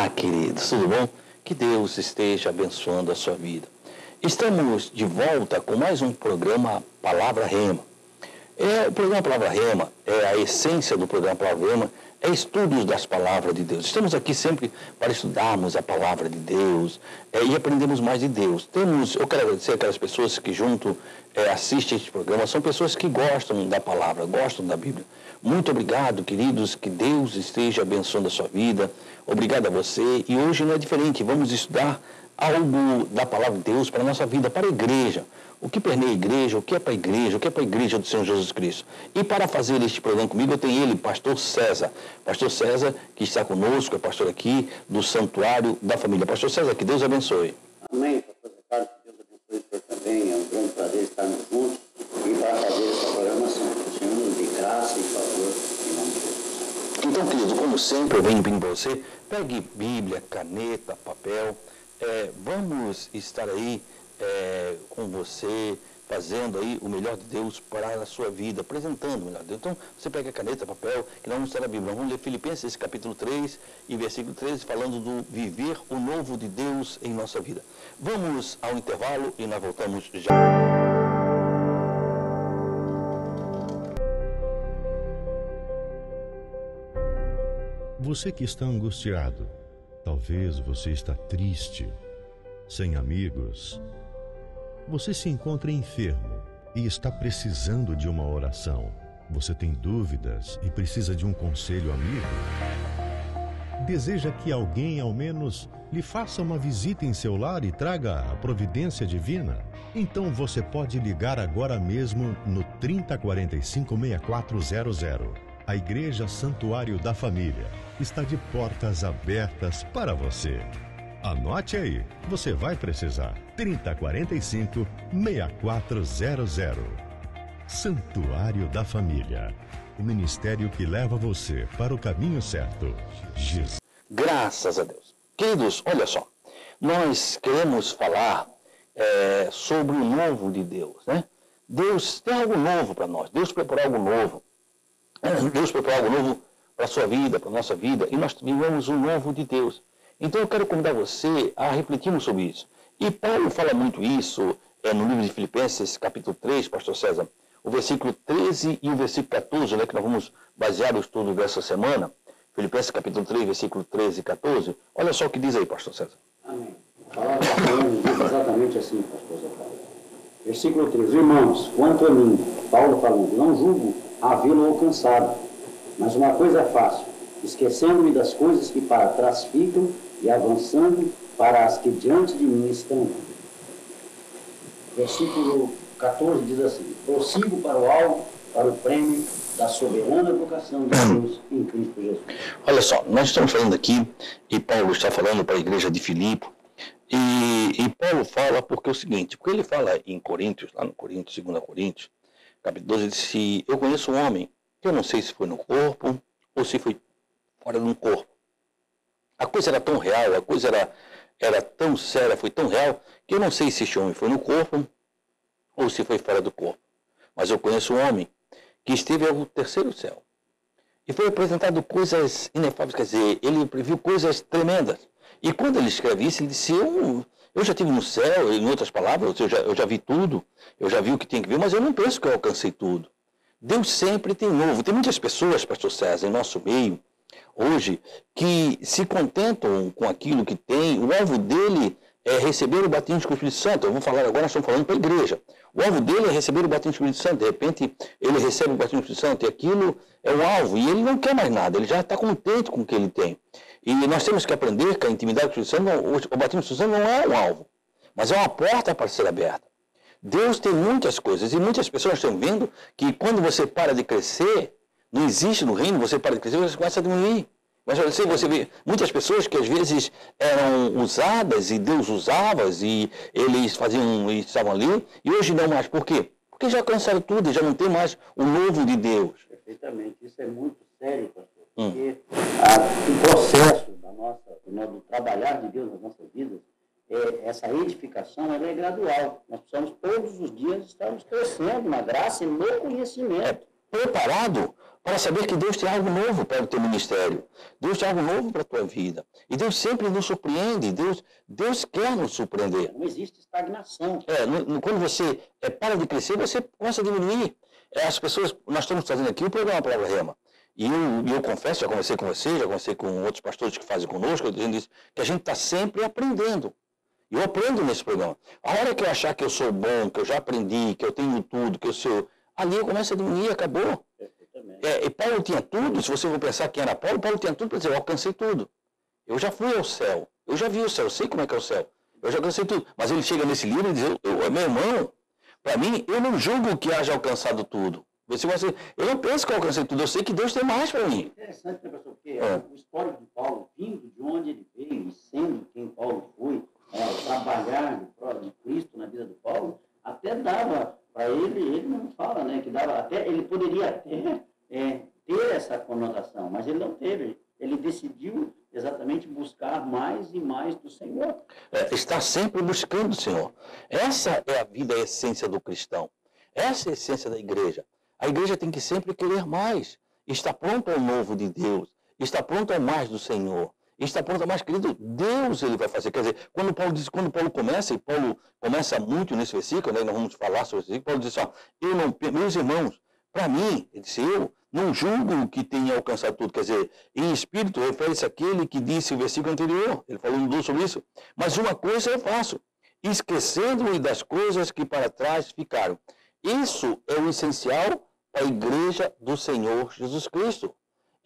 Olá, queridos, tudo bom? Que Deus esteja abençoando a sua vida. Estamos de volta com mais um programa Palavra Rema. O programa Palavra Rema é a essência do programa Palavra Rema, é estudos das palavras de Deus. Estamos aqui sempre para estudarmos a palavra de Deus e aprendermos mais de Deus. Eu quero agradecer aquelas pessoas que junto assistem este programa, são pessoas que gostam da palavra, gostam da Bíblia. Muito obrigado, queridos, que Deus esteja abençoando a sua vida. Obrigado a você. E hoje não é diferente, vamos estudar algo da palavra de Deus para a nossa vida, para a igreja. O que permeia a igreja, o que é para a igreja, o que é para a igreja do Senhor Jesus Cristo. E para fazer este programa comigo, eu tenho ele, pastor César. Pastor César, que está conosco, é pastor aqui do Santuário da Família. Pastor César, que Deus abençoe. Amém, pastor Ricardo, que Deus abençoe o senhor também. É um grande prazer estarmos juntos e para fazer essa programação. Que o Senhor nos dê graça e favor em nome de Jesus. Então, querido, como sempre, eu venho pedindo para você, pegue Bíblia, caneta, papel. Vamos estar aí com você, fazendo aí o melhor de Deus para a sua vida, apresentando o melhor de Deus. Então, você pega a caneta, papel, que nós vamos estar na Bíblia. Vamos ler Filipenses capítulo 3 e versículo 13, falando do viver o novo de Deus em nossa vida. Vamos ao intervalo e nós voltamos já. Você que está angustiado, talvez você está triste, sem amigos. Você se encontra enfermo e está precisando de uma oração. Você tem dúvidas e precisa de um conselho amigo. Deseja que alguém, ao menos, lhe faça uma visita em seu lar e traga a providência divina? Então você pode ligar agora mesmo no 3045-6400. A Igreja Santuário da Família está de portas abertas para você. Anote aí, você vai precisar. 3045-6400. Santuário da Família. O ministério que leva você para o caminho certo. Jesus. Graças a Deus. Queridos, olha só. Nós queremos falar sobre o novo de Deus, né? Deus tem algo novo para nós. Deus preparou algo novo. Deus preparou algo novo para a sua vida, para a nossa vida. E nós vivemos o novo de Deus. Então eu quero convidar você a refletirmos sobre isso. E Paulo fala muito isso no livro de Filipenses, capítulo 3, pastor César, o versículo 13 e o versículo 14, que nós vamos basear o estudo dessa semana. Filipenses, capítulo 3, versículo 13 e 14. Olha só o que diz aí, pastor César. Amém. A palavra da Deus diz exatamente assim, pastor Zé Paulo. Versículo 13. Irmãos, quanto a mim, Paulo falando, não julgo havê-lo alcançado, mas uma coisa faço, esquecendo-me das coisas que para trás ficam e avançando para as que diante de mim estão. Versículo 14 diz assim: prossigo para o alvo, para o prêmio da soberana vocação de Deus em Cristo Jesus. Olha só, nós estamos falando aqui, e Paulo está falando para a igreja de Filipe, e Paulo fala porque é o seguinte, porque ele fala em Coríntios, lá no Coríntios, 2 Coríntios, capítulo 12, ele disse: eu conheço um homem, que eu não sei se foi no corpo ou se foi fora de um corpo. A coisa era tão real, a coisa era tão séria, foi tão real, que eu não sei se este homem foi no corpo ou se foi fora do corpo. Mas eu conheço um homem que esteve ao terceiro céu. E foi apresentado coisas inefáveis, quer dizer, ele previu coisas tremendas. E quando ele escreve isso, ele disse: eu já estive no céu, em outras palavras, eu já vi tudo, eu já vi o que tem que ver, mas eu não penso que eu alcancei tudo. Deus sempre tem novo. Tem muitas pessoas, pastor César, em nosso meio, hoje, que se contentam com aquilo que tem. O alvo dele é receber o batismo com o Espírito Santo. Eu vou falar agora, nós estamos falando para a igreja. O alvo dele é receber o batismo com o Espírito Santo. De repente, ele recebe o batismo com o Espírito Santo e aquilo é o alvo. E ele não quer mais nada, ele já está contente com o que ele tem. E nós temos que aprender que a intimidade com o Espírito Santo, o batismo com o Espírito Santo não é um alvo, mas é uma porta para ser aberta. Deus tem muitas coisas e muitas pessoas estão vendo que quando você para de crescer, não existe no reino, você para de crescer, você começa a diminuir. Mas você vê muitas pessoas que às vezes eram usadas e Deus usava e eles faziam e estavam ali, e hoje não mais. Por quê? Porque já alcançaram tudo, já não tem mais o novo de Deus. Perfeitamente, isso é muito sério, pastor, porque o processo do trabalhar de Deus nas nossas vidas, essa edificação, ela é gradual. Nós precisamos todos os dias estarmos crescendo na graça e no conhecimento. Preparado para saber que Deus tem algo novo para o teu ministério. Deus tem algo novo para a tua vida. E Deus sempre nos surpreende. Deus quer nos surpreender. Não existe estagnação. Quando você para de crescer, você começa a diminuir. As pessoas, nós estamos fazendo aqui o programa Palavra Rema. E eu confesso, já conversei com você, já conversei com outros pastores que fazem conosco, dizendo isso, que a gente está sempre aprendendo. Eu aprendo nesse programa. A hora que eu achar que eu sou bom, que eu já aprendi, que eu tenho tudo, que eu sou... Ali eu começo a diminuir, acabou. E Paulo tinha tudo, se você for pensar quem era Paulo tinha tudo para dizer, eu alcancei tudo. Eu já fui ao céu, eu já vi o céu, eu sei como é que é o céu. Eu já alcancei tudo. Mas ele chega nesse livro e diz, meu irmão, para mim, eu não julgo que haja alcançado tudo. Eu não penso que eu alcancei tudo, eu sei que Deus tem mais para mim. É interessante, né, pastor? Porque o histórico de Paulo, vindo de onde ele veio e sendo quem Paulo foi, trabalhar de Cristo na vida do Paulo, até dava para ele não fala, né, que dava até, ele poderia até ter essa conotação, mas ele não teve. Ele decidiu exatamente buscar mais e mais do Senhor. Está sempre buscando o Senhor. Essa é a vida, a essência do cristão. Essa é a essência da igreja. A igreja tem que sempre querer mais. Está pronto ao novo de Deus. Está pronto ao mais do Senhor. Está pronto ao mais, querido, Deus ele vai fazer. Quer dizer, quando Paulo começa, e Paulo começa muito nesse versículo, né, nós vamos falar sobre esse versículo, Paulo diz assim, meus irmãos, para mim, ele disse, eu não julgo que tenha alcançado tudo. Quer dizer, em espírito, refere-se àquele que disse o versículo anterior. Ele falou sobre isso. Mas uma coisa eu faço, esquecendo-me das coisas que para trás ficaram. Isso é o essencial para a igreja do Senhor Jesus Cristo.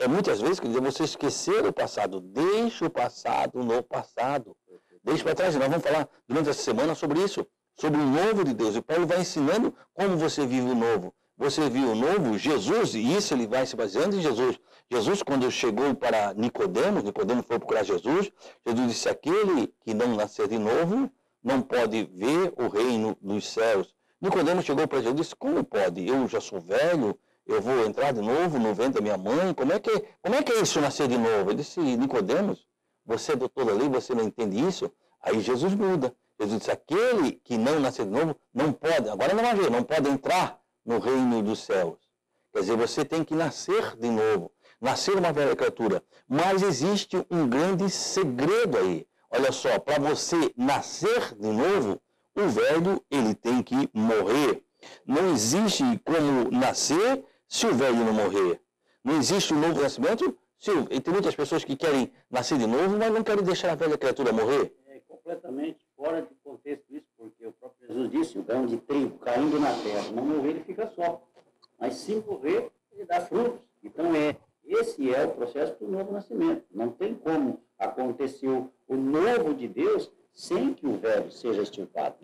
Muitas vezes, quer dizer, você esquecer o passado. Deixa o passado no passado. Deixa para trás. Nós vamos falar durante essa semana sobre isso. Sobre o novo de Deus. E Paulo vai ensinando como você vive o novo. Você viu o novo, Jesus, e isso ele vai se baseando em Jesus. Jesus, quando chegou para Nicodemos foi procurar Jesus. Jesus disse, aquele que não nascer de novo, não pode ver o reino dos céus. Nicodemos chegou para Jesus e disse, como pode? Eu já sou velho, eu vou entrar de novo no ventre da minha mãe, como é que é isso nascer de novo? Ele disse, Nicodemos, você é doutor da lei, você não entende isso? Aí Jesus muda. Jesus disse, aquele que não nascer de novo, não pode, agora não vai ver, não pode entrar no reino dos céus. Quer dizer, você tem que nascer de novo, nascer uma velha criatura. Mas existe um grande segredo aí. Olha só, para você nascer de novo, o velho ele tem que morrer. Não existe como nascer se o velho não morrer. Não existe um novo nascimento. E tem muitas pessoas que querem nascer de novo, mas não querem deixar a velha criatura morrer. É completamente fora de contexto isso, porque o próprio Jesus disse, o grão de trigo caindo na terra, não morrer ele fica só. Mas se morrer, ele dá frutos. Então esse é o processo do novo nascimento. Não tem como acontecer o novo de Deus sem que o velho seja extirpado.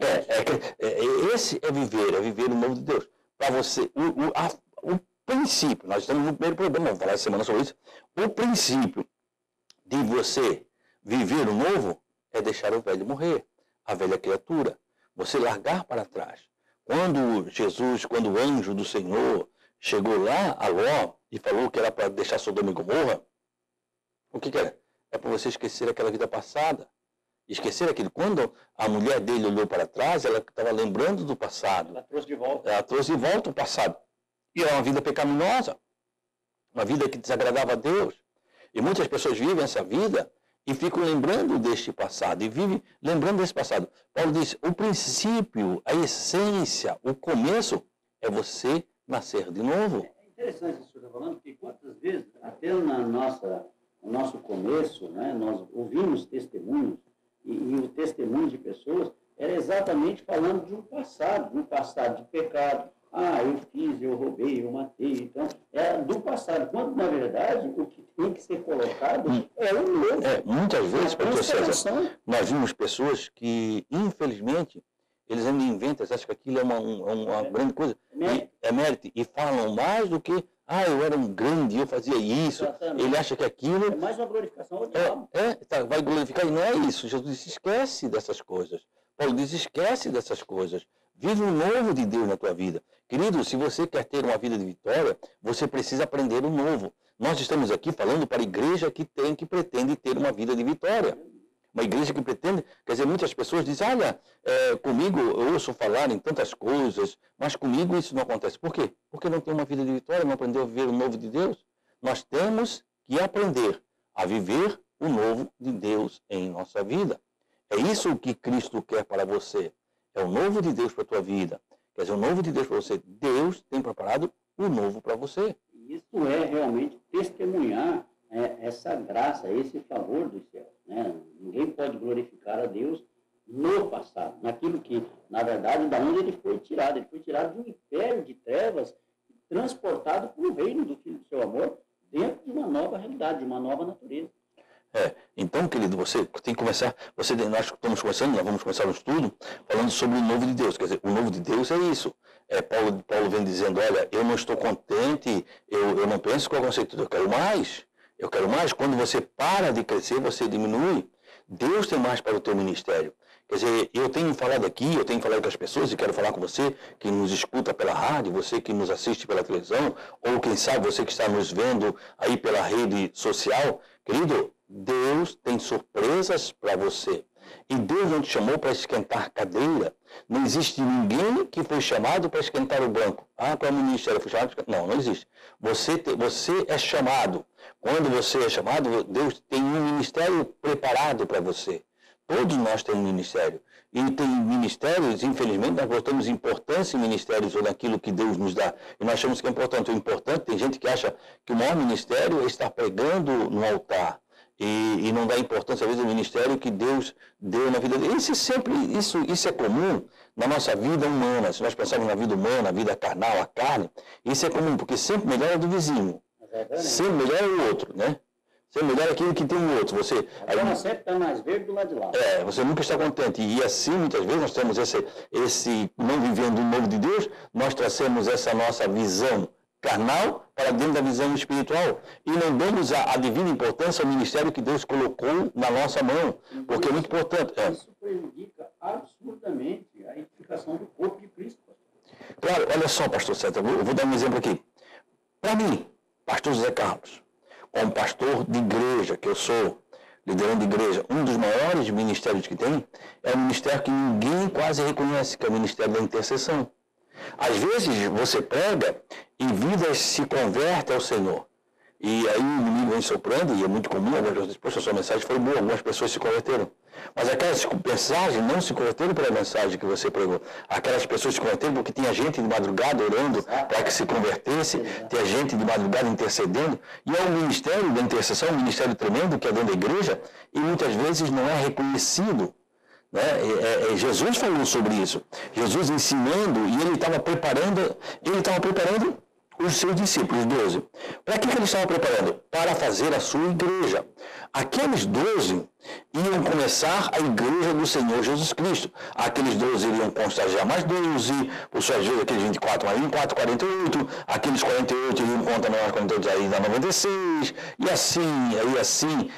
Esse é viver o novo de Deus. Para você, o princípio, nós estamos no primeiro programa, vamos falar essa semana sobre isso. O princípio de você viver o novo é deixar o velho morrer, a velha criatura. Você largar para trás. Quando o anjo do Senhor chegou lá a Ló e falou que era para deixar Sodoma e Gomorra, o que era? É para você esquecer aquela vida passada. Esquecer aquilo. Quando a mulher dele olhou para trás, ela estava lembrando do passado. Ela trouxe de volta. Ela trouxe de volta o passado. E era uma vida pecaminosa. Uma vida que desagradava a Deus. E muitas pessoas vivem essa vida e ficam lembrando deste passado. E vivem lembrando desse passado. Paulo diz, o princípio, a essência, o começo é você nascer de novo. É interessante isso que você está falando, porque quantas vezes, até no nosso começo, né, nós ouvimos testemunhos, e o testemunho de pessoas era exatamente falando de um passado de pecado. Eu fiz, eu roubei, eu matei. Então, era do passado. Quando, na verdade, o que tem que ser colocado é o novo. Muitas vezes, pastor César, nós vimos pessoas que, infelizmente, eles ainda inventam, acham que aquilo é uma grande coisa. É mérito. E falam mais do que, eu era um grande, eu fazia isso. Exatamente. Ele acha que aquilo... É mais uma glorificação ao diabo. Vai glorificar, e não é isso. Jesus disse, esquece dessas coisas. Paulo diz, esquece dessas coisas. Vive o novo de Deus na tua vida. Querido, se você quer ter uma vida de vitória, você precisa aprender o novo. Nós estamos aqui falando para a igreja que pretende ter uma vida de vitória. Uma igreja que pretende, quer dizer, muitas pessoas dizem, olha, comigo eu ouço falar em tantas coisas, mas comigo isso não acontece. Por quê? Porque não tem uma vida de vitória, não aprendeu a viver o novo de Deus. Nós temos que aprender a viver o novo de Deus em nossa vida. É isso que Cristo quer para você. É o novo de Deus para a tua vida. Quer dizer, o novo de Deus para você. Deus tem preparado o novo para você. Isso é realmente testemunhar essa graça, esse favor dos céus. Né? Ninguém pode glorificar a Deus no passado, naquilo que, na verdade, da onde ele foi tirado. Ele foi tirado de um império de trevas e transportado para o reino do Filho do seu amor, dentro de uma nova realidade, de uma nova natureza. Então, querido, você tem que começar, nós estamos começando, nós vamos começar um estudo falando sobre o novo de Deus. Quer dizer, o novo de Deus é isso. Paulo vem dizendo, olha, eu não estou contente, eu não penso com o conceito, eu quero mais. Eu quero mais. Quando você para de crescer, você diminui. Deus tem mais para o teu ministério. Quer dizer, eu tenho falado aqui, eu tenho falado com as pessoas e quero falar com você que nos escuta pela rádio, você que nos assiste pela televisão, ou quem sabe você que está nos vendo aí pela rede social. Querido, Deus tem surpresas para você. E Deus não te chamou para esquentar cadeira. Não existe ninguém que foi chamado para esquentar o banco. Qual ministério foi chamado? Não existe. Você é chamado. Quando você é chamado, Deus tem um ministério preparado para você. Todos nós temos um ministério. E tem ministérios, infelizmente, nós botamos importância em ministérios ou naquilo que Deus nos dá. E nós achamos que é importante. O importante, tem gente que acha que o maior ministério é estar pregando no altar. E não dá importância, às vezes, ao ministério que Deus deu na vida dele. Isso é comum na nossa vida humana. Se nós pensarmos na vida humana, a vida carnal, a carne, isso é comum, porque sempre melhor é do vizinho. Sempre melhor é o outro, né? Sempre melhor é aquilo que tem o outro. Você sempre está mais verde do lado de lá. Você nunca está contente. E assim, muitas vezes, nós temos esse não vivendo o novo de Deus, nós trazemos essa nossa visão carnal para dentro da visão espiritual. E não damos a devida importância ao ministério que Deus colocou na nossa mão. Porque é muito importante. Isso prejudica absurdamente a edificação do corpo de Cristo. Claro, olha só, pastor César, eu vou dar um exemplo aqui. Para mim, pastor José Carlos, como pastor de igreja, que eu sou, liderando de igreja, um dos maiores ministérios que tem é um ministério que ninguém quase reconhece, que é o ministério da intercessão. Às vezes você prega e vidas se convertem ao Senhor. E aí o inimigo vem soprando, e é muito comum, algumas pessoas, depois a sua mensagem foi boa, algumas pessoas se converteram. Mas aquelas mensagens não se converteram pela mensagem que você pregou. Aquelas pessoas se converteram porque tinha gente de madrugada orando para que se convertesse, tinha gente de madrugada intercedendo. E é um ministério da intercessão, um ministério tremendo que é dentro da igreja, e muitas vezes não é reconhecido. Jesus falou sobre isso. Jesus ensinando, e ele estava preparando os seus discípulos, 12. Para que ele estava preparando? Para fazer a sua igreja. Aqueles 12 iam começar a igreja do Senhor Jesus Cristo. Aqueles 12 iriam constagiar mais 12, por suas vezes aqueles 24 mais 24, 48, aqueles 48 iriam contaminar mais 48, aí dá 96, e assim,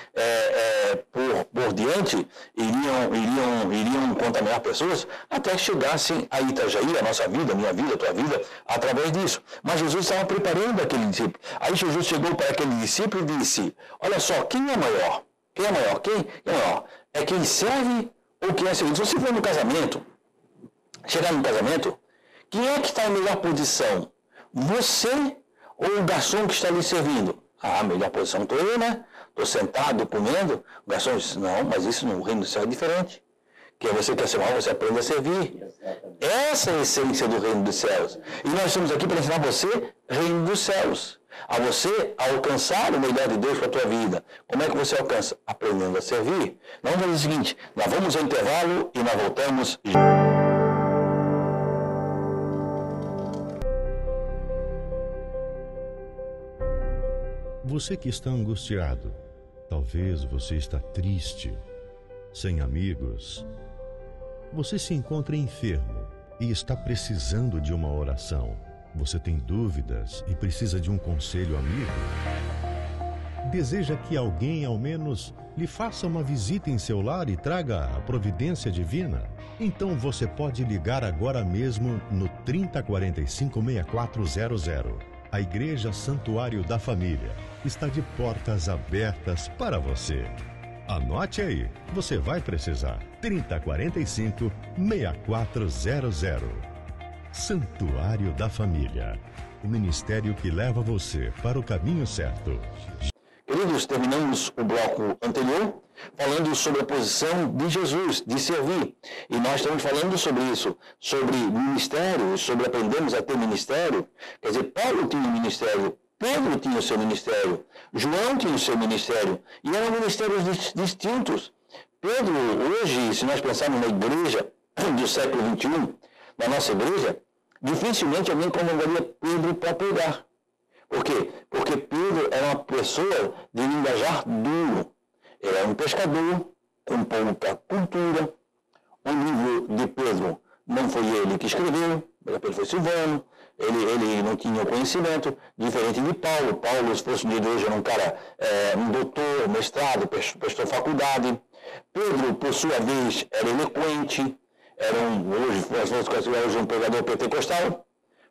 por diante, iriam contaminar pessoas até que chegassem a Itajaí, a nossa vida, a minha vida, a tua vida, através disso. Mas Jesus estava preparando aquele discípulo. Aí Jesus chegou para aquele discípulo e disse, olha só, quem é maior? Quem é maior? Quem é maior? É quem serve ou quem é servido? Se você for no casamento, chegar no casamento, quem é que está em melhor posição? Você ou o garçom que está lhe servindo? A melhor posição estou eu, né? Estou sentado, comendo. O garçom diz, não, mas isso no reino do céu é diferente. Que você quer ser maior, você aprende a servir. Essa é a essência do reino dos céus. E nós estamos aqui para ensinar você reino dos céus. A você alcançar o melhor de Deus para a tua vida. Como é que você alcança? Aprendendo a servir. Nós vamos fazer o seguinte, nós vamos ao intervalo e nós voltamos. Você que está angustiado, talvez você está triste, sem amigos. Você se encontra enfermo e está precisando de uma oração. Você tem dúvidas e precisa de um conselho amigo? Deseja que alguém, ao menos, lhe faça uma visita em seu lar e traga a providência divina? Então você pode ligar agora mesmo no 3045-6400. A Igreja Santuário da Família está de portas abertas para você. Anote aí, você vai precisar. 3045-6400. Santuário da Família. O ministério que leva você para o caminho certo. Queridos, terminamos o bloco anterior falando sobre a posição de Jesus, de servir. E nós estamos falando sobre isso, sobre ministério, sobre aprendemos a ter ministério. Quer dizer, Paulo tinha um ministério, Pedro tinha o seu ministério, João tinha o seu ministério, e eram ministérios distintos. Pedro, hoje, se nós pensarmos na igreja do século XXI, na nossa igreja, dificilmente alguém convocaria Pedro para pregar. Por quê? Porque Pedro era uma pessoa de linguajar duro. Ele era um pescador, com pouca cultura. O livro de Pedro não foi ele que escreveu, Pedro foi Silvano. Ele não tinha conhecimento, diferente de Paulo. Paulo, se fosse um dia de hoje, era um cara, um doutor, mestrado, prestou faculdade. Pedro, por sua vez, era eloquente, hoje um pregador pentecostal.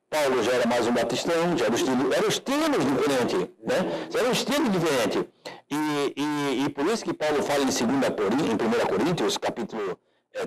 Paulo já era mais um batistão, já era o estilo diferente, né? Era um estilo diferente. E por isso que Paulo fala em 1 Coríntios, capítulo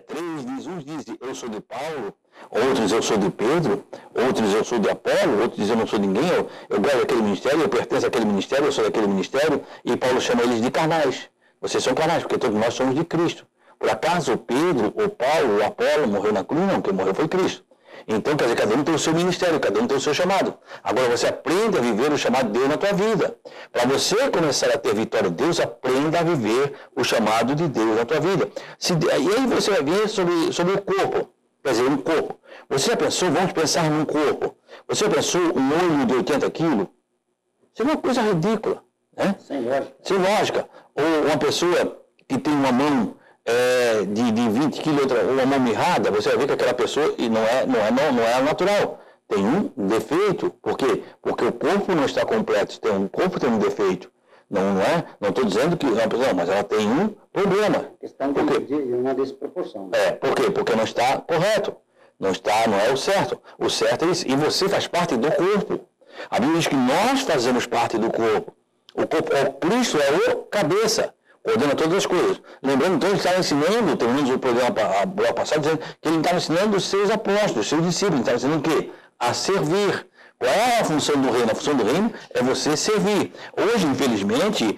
3, uns dizem, eu sou de Paulo, outros eu sou de Pedro, outros eu sou de Apolo, outros dizem eu não sou de ninguém, eu guardo aquele ministério, eu pertenço àquele ministério, eu sou daquele ministério, e Paulo chama eles de carnais. Vocês são carnais, porque todos nós somos de Cristo. Por acaso o Pedro, o Paulo, o Apolo morreu na cruz? Não, quem morreu foi Cristo. Então, quer dizer, cada um tem o seu ministério, cada um tem o seu chamado. Agora você aprende a viver o chamado de Deus na tua vida. Para você começar a ter vitória de Deus, aprenda a viver o chamado de Deus na tua vida. E aí você vai ver sobre o corpo. Quer dizer, um corpo. Você já pensou, vamos pensar num corpo. Você já pensou um olho de 80 quilos? Isso é uma coisa ridícula. Né? Sem lógica. Sem lógica. Ou uma pessoa que tem uma mão de 20 quilos, uma mão mirrada, você vai ver que aquela pessoa não é natural. Tem um defeito. Por quê? Porque o corpo não está completo. O corpo tem um defeito. Não estou dizendo que não, mas ela tem um problema. Questão de uma desproporção. Por quê? Porque não está correto. Não é o certo. O certo é isso. E você faz parte do corpo. A Bíblia diz que nós fazemos parte do corpo. O Cristo é o cabeça. Ordena todas as coisas. Lembrando, então, ele estava ensinando, terminamos o programa passado, dizendo que ele estava ensinando os seus apóstolos, os seus discípulos. Ele estava ensinando o quê? A servir. Qual é a função do reino? A função do reino é você servir. Hoje, infelizmente,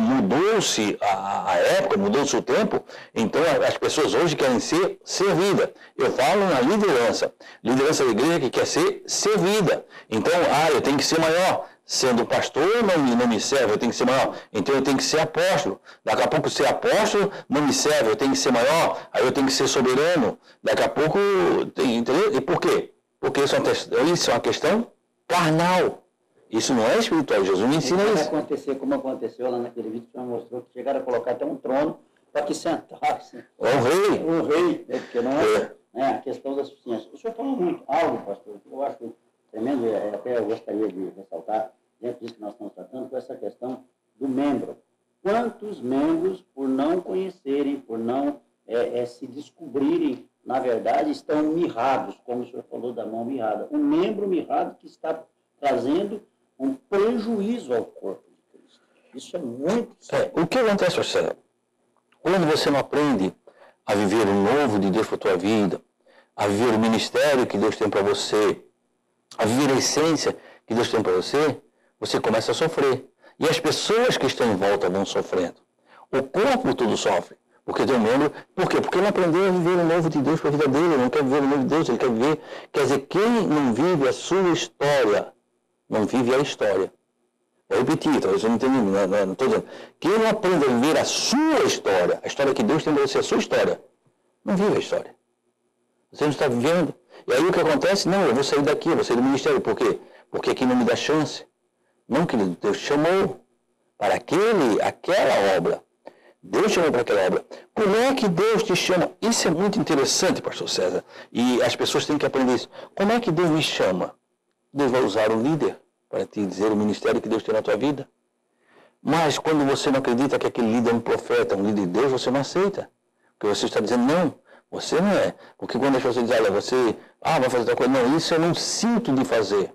mudou-se a época, mudou-se o tempo, então as pessoas hoje querem ser servidas. Eu falo na liderança da igreja que quer ser servida. Então, eu tenho que ser maior. Sendo pastor não me serve, eu tenho que ser maior. Então eu tenho que ser apóstolo. Daqui a pouco ser apóstolo não me serve, eu tenho que ser maior. Aí eu tenho que ser soberano. Daqui a pouco, entendeu? E por quê? Porque isso é uma questão carnal. Isso não é espiritual. Jesus me ensina isso. Vai acontecer como aconteceu lá naquele vídeo que o senhor mostrou, que chegaram a colocar até um trono para que sentasse. Um rei. Porque não é a questão da suficiência. O senhor falou muito algo, pastor, que eu acho tremendo, até eu gostaria de ressaltar, dentro disso que nós estamos tratando, com essa questão do membro. Quantos membros, por não conhecerem, por não se descobrirem, na verdade, estão mirrados, como o senhor falou da mão mirrada. Um membro mirrado que está trazendo um prejuízo ao corpo de Cristo. Isso é muito sério. O que acontece, Marcelo? Quando você não aprende a viver o novo de Deus para a tua vida, a viver o ministério que Deus tem para você, a viver a essência que Deus tem para você, você começa a sofrer. E as pessoas que estão em volta vão sofrendo. O corpo todo sofre. Porque tem um membro. Por quê? Porque ele aprendeu a viver o novo de Deus para a vida dele. Ele não quer viver o novo de Deus, ele quer viver. Quer dizer, quem não vive a sua história, não vive a história. Vou repetir, talvez eu não entendi, não estou dizendo. Quem não aprende a viver a sua história, a história que Deus tem para você, a sua história, não vive a história. Você não está vivendo. E aí o que acontece? Não, eu vou sair daqui, eu vou sair do ministério. Por quê? Porque aqui não me dá chance. Não, querido, Deus chamou para aquela obra. Deus chamou para aquela obra. Como é que Deus te chama? Isso é muito interessante, pastor César. E as pessoas têm que aprender isso. Como é que Deus me chama? Deus vai usar um líder para te dizer o ministério que Deus tem na tua vida. Mas quando você não acredita que aquele líder é um profeta, um líder de Deus, você não aceita. Porque você está dizendo, não, você não é. Porque quando as pessoas dizem, olha, você vai fazer tal coisa. Não, isso eu não sinto de fazer.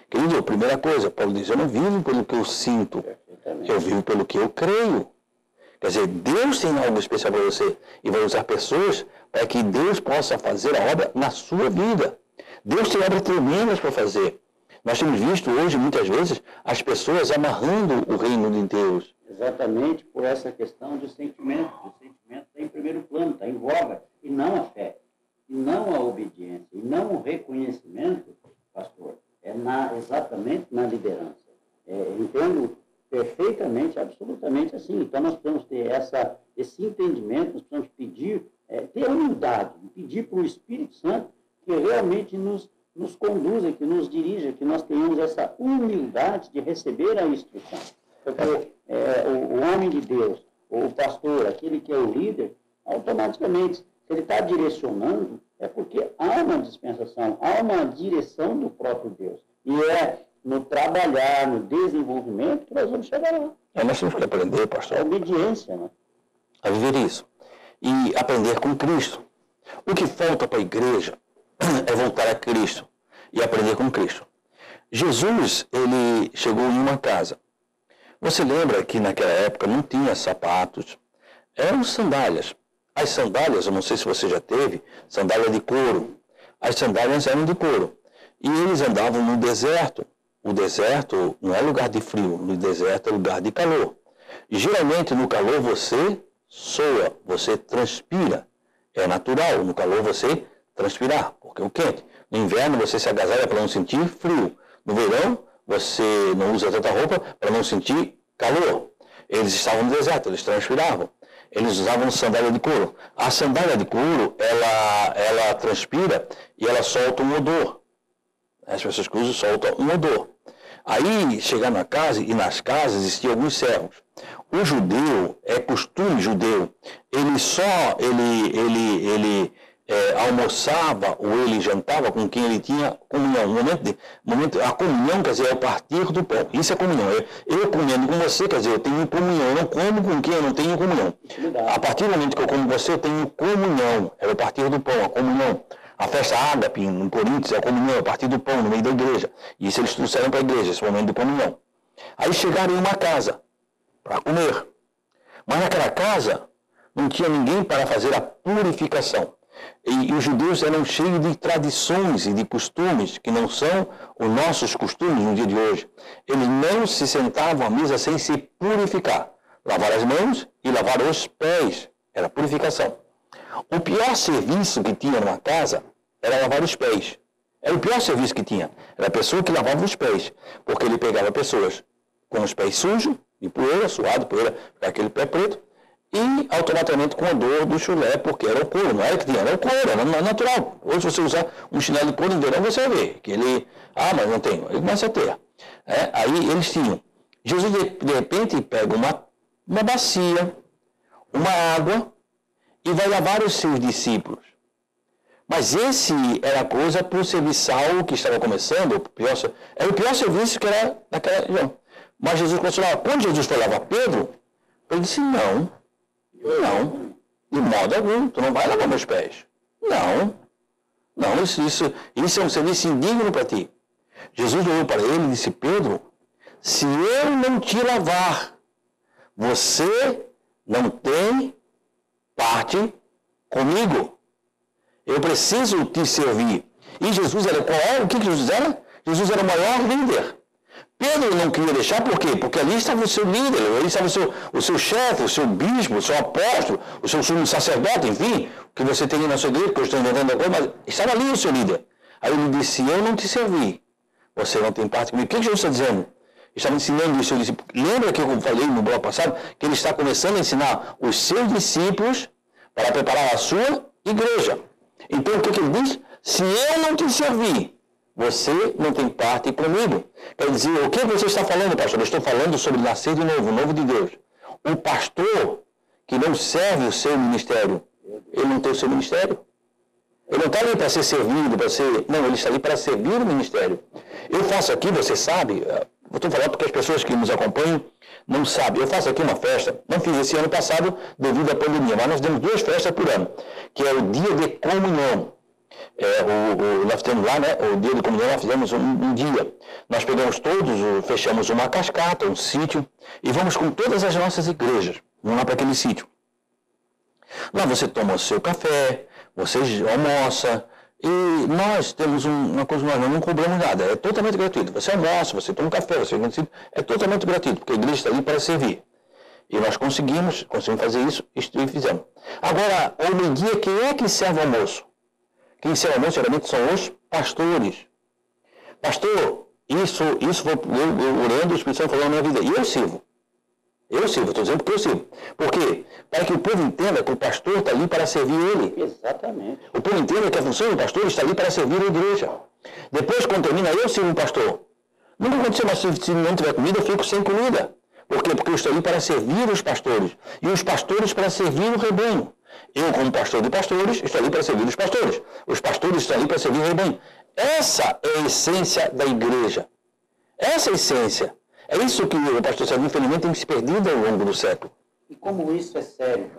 Querido, primeira coisa, Paulo diz, eu não vivo pelo que eu sinto, eu vivo pelo que eu creio. Quer dizer, Deus tem algo especial para você e vai usar pessoas para que Deus possa fazer a obra na sua vida. Deus tem obras tremendas para fazer. Nós temos visto hoje, muitas vezes, as pessoas amarrando o reino de Deus. Exatamente por essa questão do sentimento. O sentimento está em primeiro plano, está em voga, e não a fé, e não a obediência, e não o reconhecimento, pastor, exatamente na liderança. Entendo perfeitamente, absolutamente assim. Então nós precisamos ter esse entendimento, nós precisamos pedir, ter humildade, pedir para o Espírito Santo que realmente nos conduza, que nos dirija, que nós tenhamos essa humildade de receber a instrução. Porque o homem de Deus, o pastor, aquele que é o líder, automaticamente, se ele está direcionando, é porque há uma dispensação, há uma direção do próprio Deus. E no trabalhar, no desenvolvimento, que nós vamos chegar lá. Nós temos que aprender, pastor. A obediência, né? A viver isso. E aprender com Cristo. O que falta para a igreja é voltar a Cristo e aprender com Cristo. Jesus, ele chegou em uma casa. Você lembra que naquela época não tinha sapatos, eram sandálias. As sandálias, eu não sei se você já teve, sandália de couro. As sandálias eram de couro. E eles andavam no deserto. O deserto não é lugar de frio, no deserto é lugar de calor. E geralmente no calor você soa, você transpira. É natural, no calor você transpirar, porque é quente. No inverno você se agasalha para não sentir frio. No verão você não usa tanta roupa para não sentir calor. Eles estavam no deserto, eles transpiravam. Eles usavam sandália de couro. A sandália de couro, ela transpira e ela solta um odor. As pessoas que usam soltam um odor. Aí, chegar na casa, e nas casas existiam alguns servos. O judeu, é costume judeu, ele almoçava ou ele jantava com quem ele tinha comunhão. A comunhão, quer dizer, é o partir do pão. Isso é comunhão. Eu comendo com você, quer dizer, eu tenho comunhão. Eu não como com quem eu não tenho comunhão. A partir do momento que eu como com você, eu tenho comunhão. É o partir do pão, a comunhão. A festa ágape, no Coríntios, é a comunhão, é o partir do pão, no meio da igreja. E isso eles trouxeram para a igreja, esse momento de comunhão. Aí chegaram em uma casa para comer. Mas naquela casa não tinha ninguém para fazer a purificação. E os judeus eram cheios de tradições e de costumes que não são os nossos costumes no dia de hoje. Eles não se sentavam à mesa sem se purificar. Lavar as mãos e lavar os pés. Era purificação. O pior serviço que tinha numa casa era lavar os pés. Era o pior serviço que tinha. Era a pessoa que lavava os pés. Porque ele pegava pessoas com os pés sujos, de poeira, suado, poeira, aquele pé preto, e automaticamente com a dor do chulé, porque era o couro, não era que tinha, era o couro, era natural. Hoje, se você usar um chinelo de couro em verão, você vai ver que ele, mas não tem, ele começa a ter. Aí eles tinham. Jesus, de repente, pega uma bacia, uma água, e vai lavar os seus discípulos. Mas esse era a coisa para o serviçal que estava começando, era o pior serviço que era naquela região. Mas Jesus continuava. Quando Jesus foi lavar Pedro, ele disse, não, de modo algum, tu não vai lavar meus pés. Não, isso é um serviço indigno para ti. Jesus olhou para ele e disse, Pedro, se eu não te lavar, você não tem parte comigo. Eu preciso te servir. E Jesus era qual era? O que Jesus era? Jesus era o maior líder. Pedro não queria deixar, por quê? Porque ali estava o seu líder, ali estava o seu chefe, o seu bispo, o seu apóstolo, o seu sumo sacerdote, enfim, o que você tem na sua igreja, que eu estou inventando agora, mas estava ali o seu líder. Aí ele disse, se eu não te servir, você não tem parte comigo. O que Jesus está dizendo? Estava ensinando isso. Lembra que eu falei no bloco passado que ele está começando a ensinar os seus discípulos para preparar a sua igreja. Então o que ele diz? Se eu não te servir, você não tem parte comigo. Quer dizer, o que você está falando, pastor? Eu estou falando sobre nascer de novo, o novo de Deus. O pastor que não serve o seu ministério, ele não tem o seu ministério. Ele não está ali para ser servido, para ser... Não, ele está ali para servir o ministério. Eu faço aqui, você sabe, eu estou falando porque as pessoas que nos acompanham não sabem. Eu faço aqui uma festa, não fiz esse ano passado devido à pandemia, mas nós temos 2 festas por ano, que é o dia de comunhão. Nós temos lá, né, o dia de comunhão, nós fizemos um dia. Nós pegamos todos, fechamos uma cascata, um sítio, e vamos com todas as nossas igrejas. Vamos lá para aquele sítio. Lá você toma o seu café, você almoça, e nós temos uma coisa, nós não cobramos nada, é totalmente gratuito. Você almoça, você toma um café, você é totalmente gratuito, porque a igreja está ali para servir. E nós conseguimos fazer isso e fizemos. Agora, ao meio-dia, quem é que serve o almoço? Quem serve o almoço geralmente são os pastores. Pastor, isso foi eu orando, o Espírito Santo falou na minha vida, e eu sirvo. Estou dizendo porque eu sirvo. Por quê? Para que o povo entenda que o pastor está ali para servir ele. Exatamente. O povo entenda que a função do pastor está ali para servir a igreja. Depois, quando termina, eu sirvo o pastor. Nunca aconteceu, mas se não tiver comida, eu fico sem comida. Por quê? Porque eu estou ali para servir os pastores. E os pastores para servir o rebanho. Eu, como pastor de pastores, estou ali para servir os pastores. Os pastores estão ali para servir o rebanho. Essa é a essência da igreja. Essa é a essência. É isso que o pastor Sérgio, infelizmente, tem se perdido ao longo do século. E como isso é sério,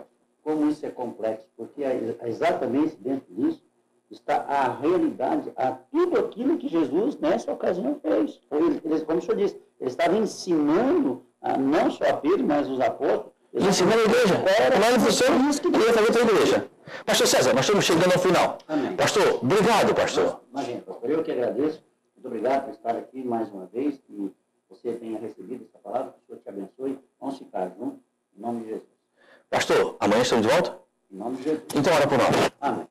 como isso é complexo, porque exatamente dentro disso está a realidade, a tudo aquilo que Jesus nessa ocasião fez. Como o senhor disse, ele estava ensinando não só a Pedro, mas os apóstolos. Ensinando a igreja. Mas você que queria fazer outra igreja. Pastor César, nós estamos chegando ao final. Amém. Pastor, obrigado, pastor. Imagina, pastor, eu que agradeço. Muito obrigado por estar aqui mais uma vez, que você tenha recebido essa palavra, que o Senhor te abençoe. Vamos ficar juntos, em nome de Jesus. Pastor, amanhã estamos de volta? Em nome de Jesus. Então, ora por nós. Amém.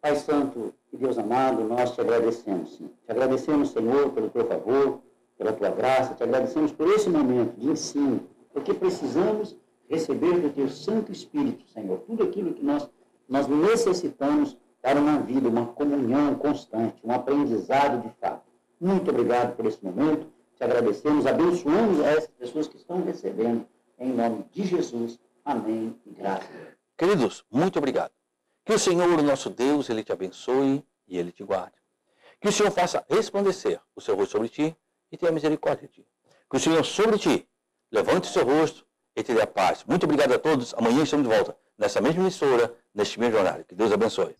Pai Santo e Deus amado, nós te agradecemos, Senhor. Te agradecemos, Senhor, pelo teu favor, pela tua graça. Te agradecemos por esse momento de ensino, porque precisamos receber do teu Santo Espírito, Senhor, tudo aquilo que nós necessitamos para uma vida, uma comunhão constante, um aprendizado de fato. Muito obrigado por esse momento. Te agradecemos, abençoamos a essas pessoas que estão recebendo, em nome de Jesus. Amém e graças a Deus. Queridos, muito obrigado. Que o Senhor, o nosso Deus, Ele te abençoe e Ele te guarde. Que o Senhor faça resplandecer o seu rosto sobre ti e tenha misericórdia de ti. Que o Senhor sobre ti levante o seu rosto e te dê a paz. Muito obrigado a todos. Amanhã estamos de volta, nessa mesma emissora, neste mesmo horário. Que Deus abençoe.